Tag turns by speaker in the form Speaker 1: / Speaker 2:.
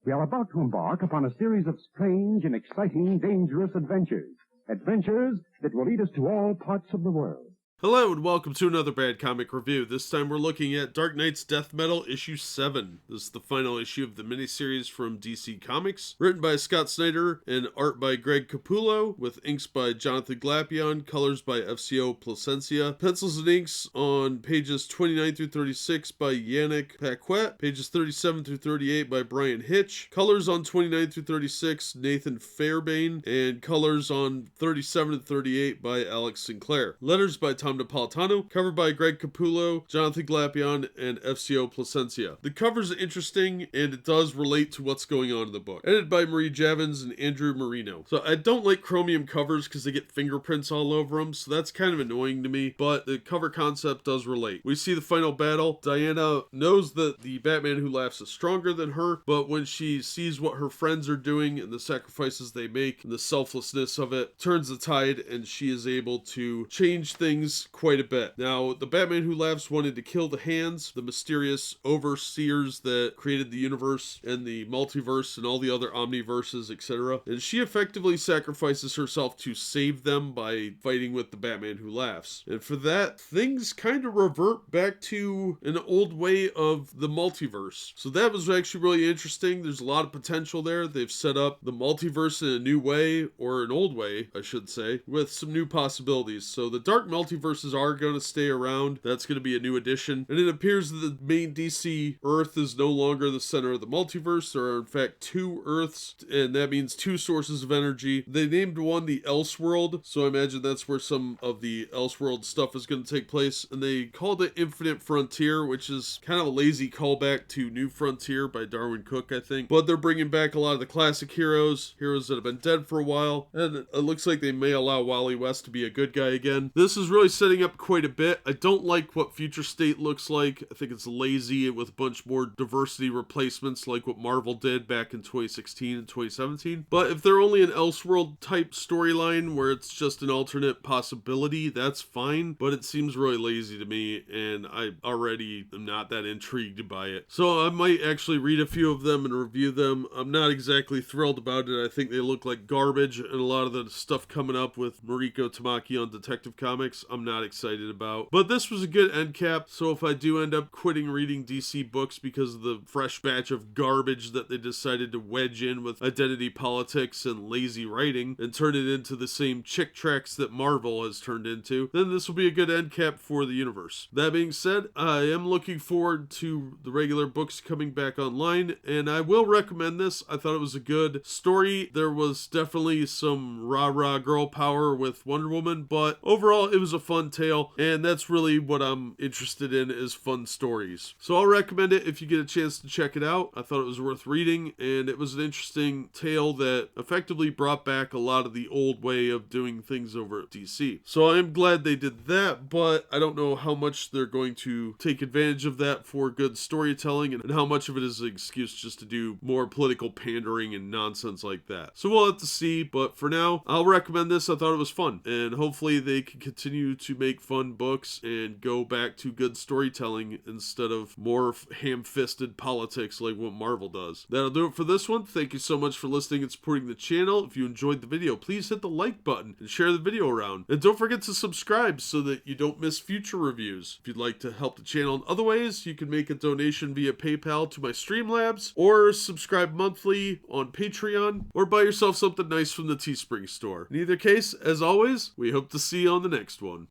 Speaker 1: We are about to embark upon a series of strange and exciting, dangerous adventures. Adventures that will lead us to all parts of the world.
Speaker 2: Hello and welcome to another Bad Comic Review. This time we're looking at Dark Knight's Death Metal issue 7. This is the final issue of the miniseries from DC Comics, written by Scott Snyder and art by Greg Capullo, with inks by Jonathan Glapion, colors by FCO Plascencia, pencils and inks on pages 29 through 36 by Yannick Paquette, pages 37 through 38 by Brian Hitch, colors on 29 through 36 Nathan Fairbairn, and colors on 37 and 38 by Alex Sinclair. Letters by Tom Napolitano, cover by Greg Capullo, Jonathan Glapion, and FCO Plascencia. The cover's interesting, and it does relate to what's going on in the book. Edited by Marie Javins and Andrew Marino. So I don't like chromium covers because they get fingerprints all over them, so that's kind of annoying to me, but the cover concept does relate. We see the final battle. Diana knows that the Batman Who Laughs is stronger than her, but when she sees what her friends are doing and the sacrifices they make and the selflessness of it, turns the tide, and she is able to change things quite a bit. Now, the Batman Who Laughs wanted to kill the Hands, the mysterious overseers that created the universe and the multiverse and all the other omniverses, etc. And she effectively sacrifices herself to save them by fighting with the Batman Who Laughs. And for that, things kind of revert back to an old way of the multiverse. So that was actually really interesting. There's a lot of potential there. They've set up the multiverse in a new way, or an old way, I should say, with some new possibilities. So the Dark Multiverses are going to stay around. That's going to be a new addition. And it appears that the main DC Earth is no longer the center of the multiverse. There are in fact two Earths, and that means two sources of energy. They named one the Elseworld, so I imagine that's where some of the Elseworld stuff is going to take place. And they called it Infinite Frontier, which is kind of a lazy callback to New Frontier by Darwin Cook, I think. But they're bringing back a lot of the classic heroes that have been dead for a while, and it looks like they may allow Wally West to be a good guy again. This is really setting up quite a bit. I don't like what Future State looks like. I think it's lazy with a bunch more diversity replacements like what Marvel did back in 2016 and 2017. But if they're only an Elseworld type storyline where it's just an alternate possibility, that's fine. But it seems really lazy to me, and I already am not that intrigued by it. So I might actually read a few of them and review them. I'm not exactly thrilled about it. I think they look like garbage, and a lot of the stuff coming up with Mariko Tamaki on Detective Comics, I'm not excited about. But this was a good end cap, so if I do end up quitting reading DC books because of the fresh batch of garbage that they decided to wedge in with identity politics and lazy writing and turn it into the same chick tracks that Marvel has turned into, then this will be a good end cap for the universe. That being said, I am looking forward to the regular books coming back online, and I will recommend this. I thought it was a good story. There was definitely some rah-rah girl power with Wonder Woman, but overall it was a fun tale, and that's really what I'm interested in, is fun stories. So I'll recommend it if you get a chance to check it out. I thought it was worth reading, and it was an interesting tale that effectively brought back a lot of the old way of doing things over at DC. So I am glad they did that, but I don't know how much they're going to take advantage of that for good storytelling, and how much of it is an excuse just to do more political pandering and nonsense like that. So we'll have to see, but for now, I'll recommend this. I thought it was fun, and hopefully they can continue to make fun books and go back to good storytelling instead of more ham-fisted politics like what Marvel does. That'll do it for this one. Thank you so much for listening and supporting the channel. If you enjoyed the video, please hit the like button and share the video around. And don't forget to subscribe so that you don't miss future reviews. If you'd like to help the channel in other ways, you can make a donation via PayPal to my Streamlabs, or subscribe monthly on Patreon, or buy yourself something nice from the Teespring store. In either case, as always, we hope to see you on the next one.